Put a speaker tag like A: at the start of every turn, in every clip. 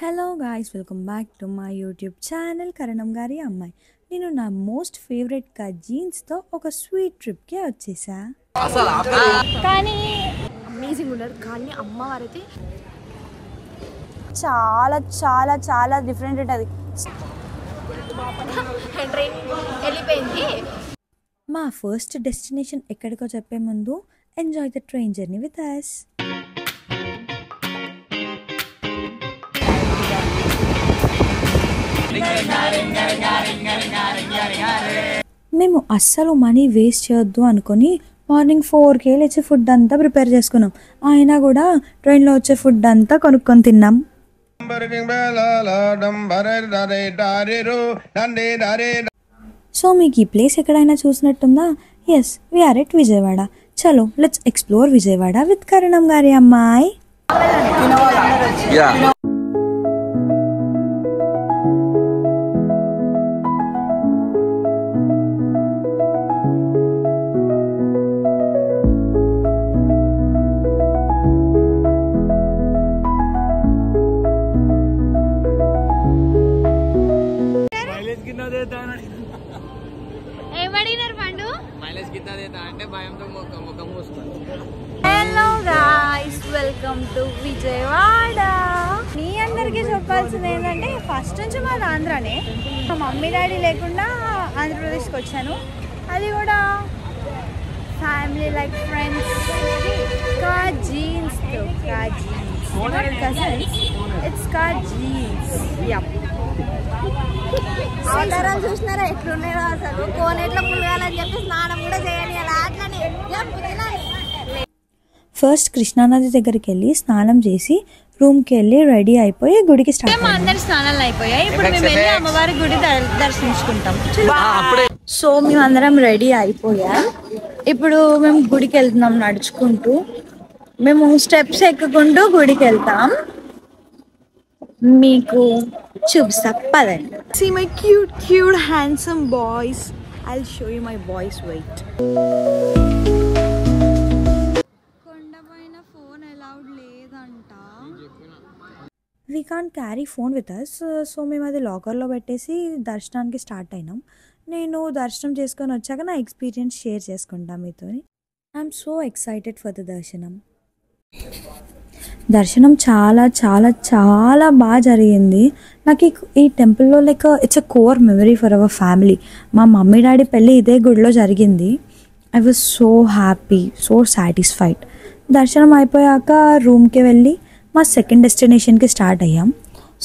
A: Hello guys, welcome back to my YouTube channel Karanam గారి అమ్మాయి. నేను నా మోస్ట్ ఫేవరెట్గా జీన్స్తో ఒక స్వీట్ ట్రిప్కి వచ్చేసా.
B: కానీ అమేజింగ్ ఉండదు. కానీ అమ్మవారైతే
A: చాలా చాలా చాలా డిఫరెంట్ ఉంటుంది.
B: వెళ్ళిపోయింది.
A: మా ఫస్ట్ డెస్టినేషన్ ఎక్కడికో చెప్పే ముందు enjoy the train journey with us. మేము అస్సలు మనీ వేస్ట్ చేయొద్దు అనుకొని మార్నింగ్ 4 లేచి ఫుడ్ అంతా ప్రిపేర్ చేసుకున్నాం. అయినా కూడా ట్రైన్లో వచ్చే ఫుడ్ అంతా కొనుక్కొని తిన్నాం. సో మీకు ఈ ప్లేస్ ఎక్కడైనా చూసినట్టుందా? Yes, we are at Vijayawada. చలో let's explore Vijayawada with Karanam గారి అమ్మాయి.
B: Hello guys, welcome to Vijayawada.
A: మీ అందరికీ చెప్పాల్సింది ఏంటంటే ఫస్ట్ నుంచి మాది ఆంధ్రానే. మా మమ్మీ డాడీ లేకుండా ఆంధ్రప్రదేశ్కి వచ్చాను. అది కూడా family like friends. Jeans it's jeans.
B: అవతారాలు చూసినారా ఎట్లున్నాయో అసలు. కోనేట్లో మునగాలని చెప్పి స్నానం కూడా చేయాలి అలా అట్లనే.
A: ఫస్ట్ కృష్ణానది దగ్గరికి వెళ్ళి స్నానం చేసి రూమ్కి వెళ్ళి రెడీ అయిపోయి గుడికి స్టార్ట్.
B: మా అందరి స్నానాలు అయిపోయాయి. ఇప్పుడు మేము వెళ్ళి అమ్మవారి గుడి దర్శించుకుంటాం.
A: సో మేమందరం రెడీ అయిపోయాం. ఇప్పుడు మేము గుడికి వెళ్తున్నాం నడుచుకుంటూ. మేము స్టెప్స్ ఎక్కుకుంటూ గుడికి వెళ్తాం. మీకు చూపిస్తా పదండి. See my cute handsome boys. I'll show you my boys. Wait. కొండపైన ఫోన్ అలౌడ్ లేదంట. We can't carry phone with us. So మేము అది లాకర్లో పెట్టేసి దర్శనానికి స్టార్ట్ అయినాం. నేను దర్శనం చేసుకొని వచ్చాక నా ఎక్స్పీరియన్స్ షేర్ చేసుకుంటాను మీతో. I'm so excited for the దర్శనం. దర్శనం చాలా చాలా చాలా బాగా జరిగింది. నాకు ఈ టెంపుల్లో like it's a core memory for our family. మా మమ్మీ డాడీ పెళ్ళి ఇదే గుడిలో జరిగింది. I was so happy, so satisfied. దర్శనం అయిపోయాక రూమ్కి వెళ్ళి మా సెకండ్ డెస్టినేషన్కి స్టార్ట్ అయ్యాం.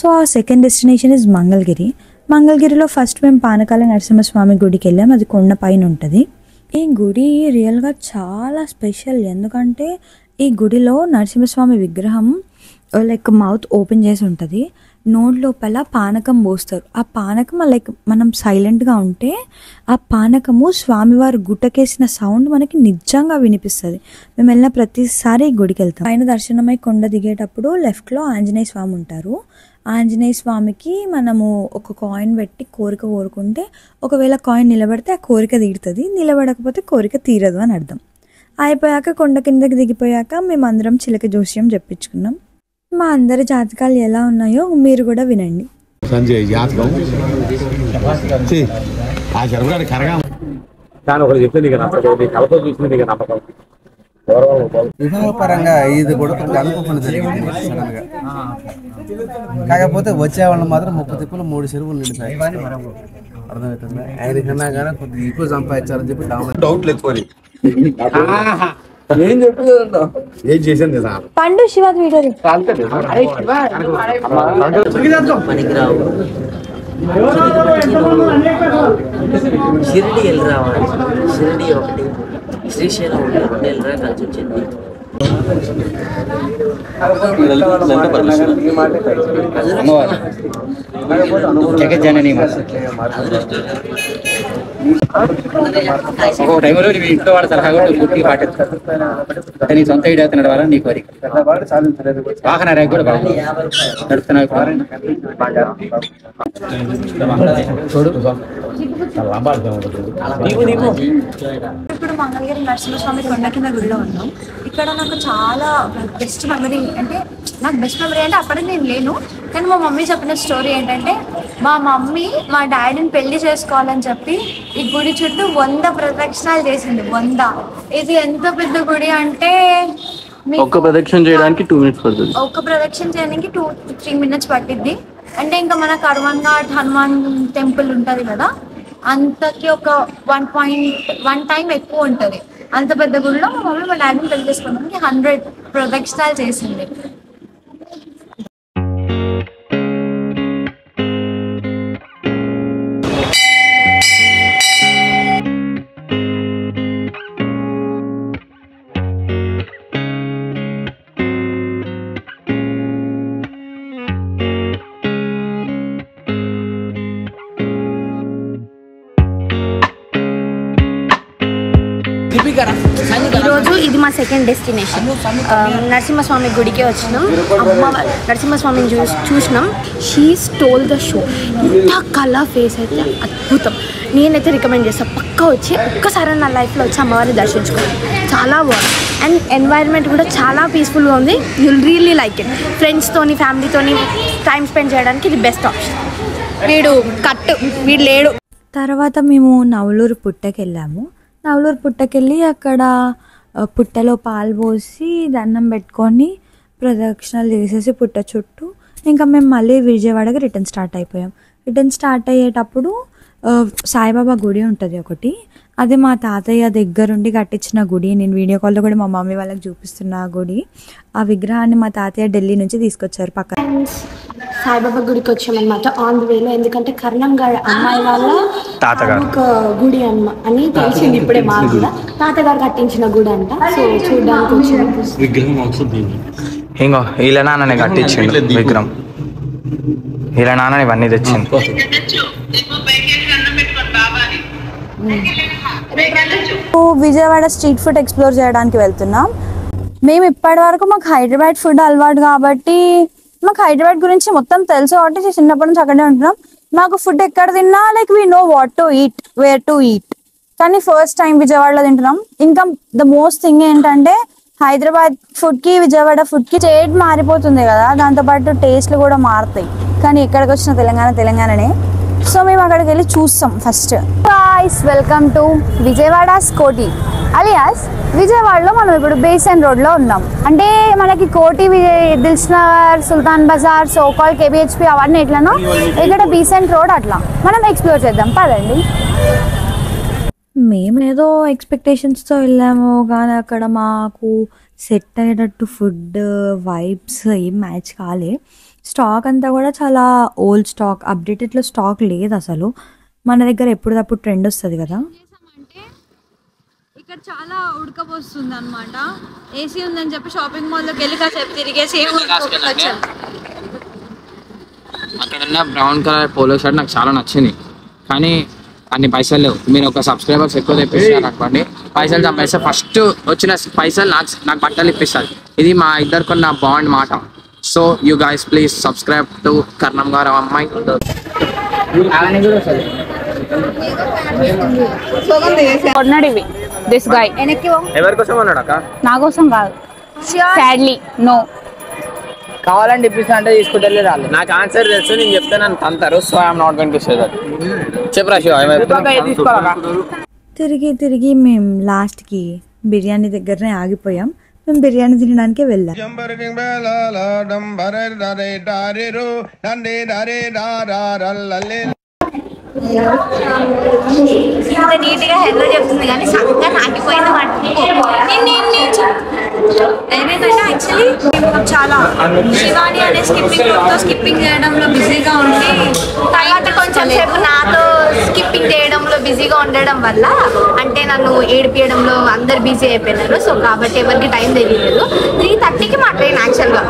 A: సో ఆ సెకండ్ డెస్టినేషన్ ఇస్ మంగళగిరి. మంగళగిరిలో ఫస్ట్ మేము పానకాల నరసింహస్వామి గుడికి వెళ్ళాం. అది కొండ పైన ఉంటుంది. ఈ గుడి రియల్గా చాలా స్పెషల్. ఎందుకంటే ఈ గుడిలో నరసింహస్వామి విగ్రహం లైక్ మౌత్ ఓపెన్ చేసి ఉంటుంది. నోట్ లోపల పానకం పోస్తారు. ఆ పానకం లైక్ మనం సైలెంట్గా ఉంటే ఆ పానకము స్వామివారు గుట్టకేసిన సౌండ్ మనకి నిజంగా వినిపిస్తుంది. మేము వెళ్ళిన ప్రతిసారి ఈ గుడికి వెళ్తాం. పైన దర్శనమై కొండ దిగేటప్పుడు లెఫ్ట్లో ఆంజనేయ స్వామి ఉంటారు. ఆంజనేయ స్వామికి మనము ఒక కాయిన్ పెట్టి కోరిక కోరుకుంటే ఒకవేళ కాయిన్ నిలబడితే ఆ కోరిక తీరుతుంది, నిలబడకపోతే కోరిక తీరదు అని అర్థం. అయిపోయాక కొండ కిందకి దిగిపోయాక మేమందరం చిలక జోస్యం చెప్పించుకున్నాం. మా అందరి జాతకాలు ఎలా ఉన్నాయో మీరు కూడా వినండి.
C: వివాహపరంగా ఇది కూడా కొంచెం అనుకోకుండా జరిగింది సడన్ గా. కాకపోతే వచ్చే వాళ్ళు మాత్రం 30 తిప్పులు 3 చెరువులు నిండుతాయి. అర్థమవుతుంది. ఆయన కన్నా కానీ కొద్దిగా ఎక్కువ సంపాదించాలని చెప్పి డౌట్ లేదు. ఏం చెప్పలేదు, ఏం చేసింది
A: పండు శివ వీడియో
D: షిరిడి వెళ్ళి రావాలి. షిరిడి ఒకటి, శ్రీశైలం ఒకటి, 2 వెళ్ళరా కలిసి వచ్చింది. జగజ్జనని ఒక టైంలో నీ ఇంట్లో వాళ్ళ సలహా కూడా పూర్తిగా పాటిస్తాను. నీ సొంత ఐడియా నడవాలని నీ కోరిక. వాహన ర్యాక్ కూడా బాగుంది నడుపుతున్నావు. చూడు
A: ఇప్పుడు మంగళగిరి నరసింహస్వామి కొండ కింద గుడిలో ఉన్నాం. ఇక్కడ నాకు చాలా బెస్ట్ మెమరీ అంటే అప్పటికి నేను లేను, కానీ మా మమ్మీ చెప్పిన స్టోరీ ఏంటంటే మా మమ్మీ మా డాడీని పెళ్లి చేసుకోవాలని చెప్పి ఈ గుడి చుట్టూ 100 ప్రదక్షిణాలు చేసింది. 100. ఇది ఎంత పెద్ద గుడి అంటే
E: ఒక్క ప్రదక్షిణ చేయడానికి 2 minutes పడుతుంది.
A: ఒక్క ప్రదక్షిణ చేయడానికి 2-3 minutes పట్టిద్ది. అంటే ఇంకా మన హనుమాన్ టెంపుల్ ఉంటుంది కదా, అంతకి ఒక 1.1 టైం ఎక్కువ ఉంటుంది. అంత పెద్ద గుడిలో మా మమ్మీ మా డాడీని పెళ్లి చేసుకోవడానికి 100 ప్రదక్షిణాలు చేసింది.
B: ఈరోజు ఇది మా సెకండ్ డెస్టినేషన్. నరసింహస్వామి గుడికి వచ్చినాం. నరసింహస్వామిని చూసినాం. She stole the show. ఇంత కలర్ ఫేస్ అయితే అద్భుతం. నేనైతే రికమెండ్ చేస్తాను, పక్కా వచ్చి ఒక్కసారి నా లైఫ్లో వచ్చి అమ్మవారిని దర్శించుకోండి. చాలా బాగుంది అండ్ ఎన్వైరన్మెంట్ కూడా చాలా పీస్ఫుల్గా ఉంది. You'll really like it. ఫ్రెండ్స్తోని ఫ్యామిలీతోని టైం స్పెండ్ చేయడానికి ఇది బెస్ట్ ఆప్షన్. వీడు లేడు.
A: తర్వాత మేము నవలూరు పుట్టకి వెళ్ళాము. నవలూరు పుట్టకెళ్ళి అక్కడ పుట్టలో పాలు పోసి దండం పెట్టుకొని ప్రదక్షిణలు చేసేసి పుట్ట చుట్టూ ఇంకా మేము మళ్ళీ విజయవాడకి రిటర్న్ స్టార్ట్ అయిపోయాం. రిటర్న్ స్టార్ట్ అయ్యేటప్పుడు సాయిబాబా గుడి ఉంటుంది ఒకటి, అది మా తాతయ్య దగ్గరుండి కట్టించిన గుడి. నేను వీడియో కాల్లో కూడా మా మమ్మీ వాళ్ళకి చూపిస్తున్న ఆ గుడి. ఆ విగ్రహాన్ని మా తాతయ్య ఢిల్లీ నుంచి తీసుకొచ్చారు పక్కన.
B: సాయిబాబా గుడికి వచ్చామన్నమాట ఆన్ ది వేలో. ఎందుకంటే కర్ణం గారి అమ్మాయి వాళ్ళ ఒక గుడి అని తెలిసింది ఇప్పుడే మాకు కూడా. తాతగారు కట్టించిన గుడి అంట. సో చూడడానికి వచ్చాము.
F: ఇంకో వీళ్ళ నాన్ననే కట్టించిండు విగ్రహం. వీళ్ళ నాన్న ఇవన్నీ తెచ్చింది.
A: విజయవాడ స్ట్రీట్ ఫుడ్ ఎక్స్ప్లోర్ చేయడానికి వెళ్తున్నాం. మేము ఇప్పటి వరకు మాకు హైదరాబాద్ ఫుడ్ అలవాటు కాబట్టి మాకు హైదరాబాద్ గురించి మొత్తం తెలుసు కాబట్టి చిన్నప్పటి నుంచి అక్కడే ఉంటున్నాం. మాకు ఫుడ్ ఎక్కడ తిన్నా like we know what to eat, where to eat. కానీ ఫస్ట్ టైం విజయవాడలో తింటున్నాం. ఇంకా ద మోస్ట్ థింగ్ ఏంటంటే హైదరాబాద్ ఫుడ్కి విజయవాడ ఫుడ్కి స్టేట్ మారిపోతుంది కదా, దాంతోపాటు టేస్ట్లు కూడా మారుతాయి. కానీ ఎక్కడికి వచ్చిన తెలంగాణనే. సో మేము అక్కడికి వెళ్ళి చూస్తాం first. Guys, welcome to Vijayawada కోటి అలియాస్. విజయవాడలో మనం ఇప్పుడు బేసన్ రోడ్లో ఉన్నాం. అంటే మనకి కోటి, దిల్సుఖ్నగర్, సుల్తాన్ బజార్, సోకాల్, కేబిహెచ్పి అవన్నీ ఎట్లనో ఇక్కడ బీసెంట్ రోడ్ అట్లా మనం ఎక్స్ప్లోర్ చేద్దాం పదండి. మేమేదో ఎక్స్పెక్టేషన్స్తో వెళ్ళాము కానీ అక్కడ మాకు సెట్ అయ్యేటట్టు ఫుడ్ వైబ్స్ ఏం మ్యాచ్ కాలే. స్టాక్ అంతా కూడా చాలా ఓల్డ్ స్టాక్, అప్డేటెడ్లో స్టాక్ లేదు అసలు. మన దగ్గర ఎప్పుడప్పుడు ట్రెండ్ వస్తుంది కదా.
G: ఇక్కడ చాలా ఉడకపోస్తుంది అనమాట. ఏసీ ఉందని చెప్పి షాపింగ్ మాల్లోకి వెళ్ళి కాసేపు తిరిగేసి
F: అక్కడ ఉన్న బ్రౌన్ కలర్ పోలో షర్ట్ నాకు చాలా నచ్చింది, కానీ అన్ని పైసలు లేవు. మీరు ఒక సబ్స్క్రైబర్స్ ఎక్కువ తెప్పిస్తారు అనుకోండి, పైసలు సంపాదిస్తే ఫస్ట్ వచ్చిన పైసలు నాకు బట్టలు ఇప్పిస్తారు. ఇది మా ఇద్దరికున్న బాండ్ మాట. So you guys please subscribe to Karnam గారు అమ్మాయి.
G: దిస్ గాయ్
F: ఎవరి కోసం అన్నాడు అక్క?
G: నా కోసం కాదు, సాడ్లీ నో.
F: కావాలంటే ఇప్పిస్తా అంటే తీసుకుంటే రాదు. నాకు ఆన్సర్ తెలుసు, నేను చెప్తే నన్ను తంతారు. So I'm not going to say that. చెప్పరా శివ?
A: తిరిగి మేము లాస్ట్కి బిర్యానీ దగ్గరనే ఆగిపోయాం. మేము బిర్యానీ తినడానికి వెళ్ళాం.
B: ఇంత నీట్గా హెల్లో చెప్తుంది కానీ సగంగా నాకిపోయింది ఏమైందంటే యాక్చువల్లీ చాలా శివాని అనే స్కిప్పింగ్ చేయడంలో బిజీగా ఉండి తర్వాత కొంచెం సేపు నాతో స్కిప్పింగ్ చేయడంలో బిజీగా ఉండడం వల్ల అంటే నన్ను ఏడిపించడంలో అందరు బిజీ అయిపోయినారు. సో కాబట్టి ఎవరికి టైం తెలియలేదు. 3:30కి మా ట్రైన్ యాక్చువల్గా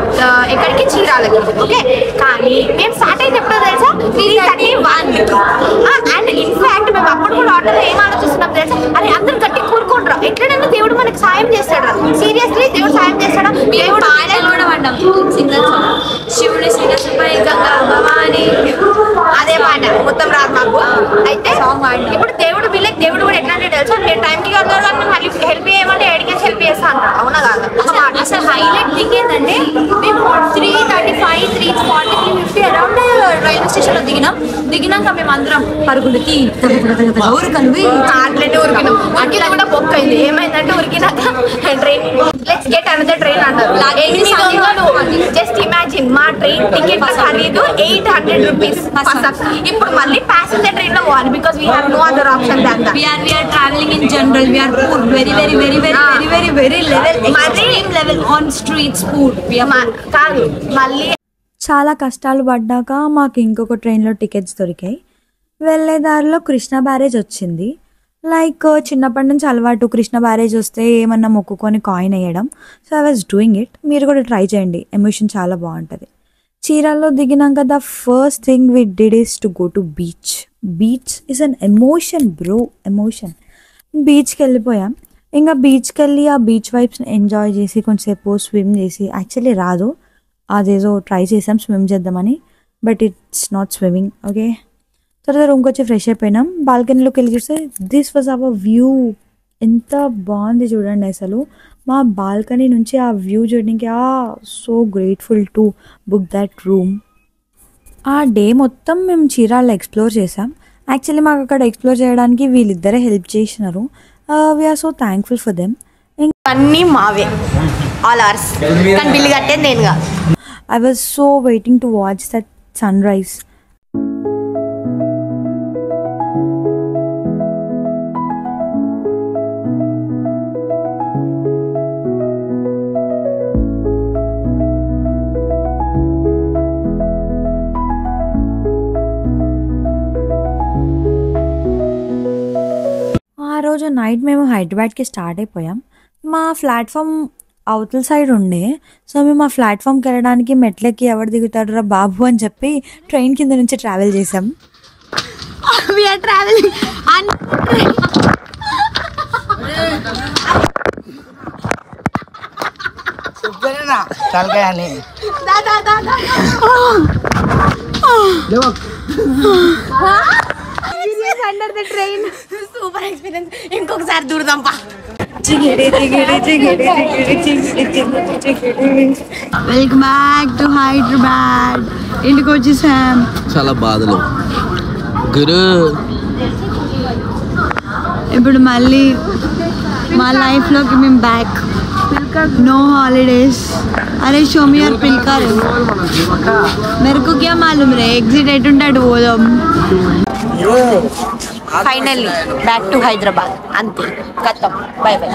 B: ఎక్కడికి చీరాలకి. ఓకే, కానీ మేము స్టార్ట్ అయింది ఎప్పుడో తెలుసా 3:31. అండ్ ఇన్ఫాక్ట్ మేము అప్పుడు కూడా ఆటోలో ఏం ఆలోచిస్తున్నాం తెలుసా, అరే అందరు గట్టి కూరుకుంటారు, ఎట్లనైనా దేవుడు మనకి సాయం చేస్తాడు. సీరియస్లీ దేవుడు సాయం చేస్తాడా? దేవుడు కూడా పడ్డాం సింగల్ సాంగ్, శివుడి శిరస్సుపై గంగా భవాని, అదే పాట మొత్తం రాదు మాకు. అయితే అంటే మేము 3:35, 3:40, 3:50 అరౌండ్ రైల్వే స్టేషన్లో దిగినాక మేము అందరం పరుగులకి అట్లనే ఉరికినాం. అట్లా కూడా బొక్క అయింది. ఏమైందంటే ఉరికినాక train let's get another train అన్నారు. జస్ట్ ఇమాజిన్ మా ట్రైన్ టికెట్ ఖరీదు 800 రూపీస్. ఇప్పుడు మళ్ళీ ప్యాసింజర్ ట్రైన్ లో పోవాలి because we have no other option than that.
G: We are traveling in general. We are poor, very level, extreme level on streets poor.
B: కాదు మళ్ళీ
A: చాలా కష్టాలు పడ్డాక మాకు ఇంకొక ట్రైన్లో టికెట్స్ దొరికాయి. వెళ్ళే దారిలో కృష్ణ బ్యారేజ్ వచ్చింది. లైక్ చిన్నప్పటి నుంచి అలవాటు, కృష్ణ బ్యారేజ్ వస్తే ఏమన్నా మొక్కుకొని కాయిన్ వేయడం. So I was doing it. మీరు కూడా ట్రై చేయండి, ఎమోషన్ చాలా బాగుంటుంది. చీరాల్లో దిగినాక the first thing we did is to go to beach. Beach is an emotion bro, emotion. బీచ్కి వెళ్ళిపోయాం. ఇంకా బీచ్కి వెళ్ళి ఆ బీచ్ వైబ్స్ని ఎంజాయ్ చేసి కొంచెంసేపు స్విమ్ చేసి, యాక్చువల్లీ రాదు, అదేదో ట్రై చేసాం స్విమ్ చేద్దామని, but it's not swimming. Okay, తర్వాత రూమ్కి వచ్చి ఫ్రెష్ అయిపోయినాం. బాల్కనీలోకి వెళ్ళి చూస్తే దిస్ వాజ్ అవర్ వ్యూ. ఎంత బాగుంది చూడండి అసలు. మా బాల్కనీ నుంచి ఆ వ్యూ చూడడానికి so grateful to book that room. ఆ డే మొత్తం మేము చీరాల్లో ఎక్స్ప్లోర్ చేసాం. యాక్చువల్లీ మాకు అక్కడ ఎక్స్ప్లోర్ చేయడానికి వీళ్ళిద్దరే హెల్ప్ చేసినారు. We're so thankful for them.
B: అన్నీ మావే, ఆల్ అవర్స్, కానీ బిల్లు కట్టేది నేనుగా.
A: I was so waiting to watch that sunrise. ఆ రోజు నైట్ మేము హైదరాబాద్కి స్టార్ట్ అయిపోయాం. మా ప్లాట్ఫామ్ అవతల సైడ్ ఉండే. సో మేము ఆ ప్లాట్ఫామ్కి వెళ్ళడానికి మెట్లకి ఎవరు దిగుతాడు రా బాబు అని చెప్పి ట్రైన్ కింద నుంచి ట్రావెల్ చేసాం.
G: We are traveling and under the train.
B: Super experience. ఇంకొకసారి దూరదాంపా.
G: Welcome back to Hyderabad. ఇంటికి వచ్చేసాం.
C: చాలా బాధలు గురు.
G: ఇప్పుడు మళ్ళీ మా లైఫ్లోకి మేము బ్యాక్. No holidays. अरे शो मी यार पिलका रे. मेरे को क्या मालूम रे एग्जिट एटुंटाడు పోదాం.
B: Finally back to Hyderabad. అంతే, ఖతం, బై బై.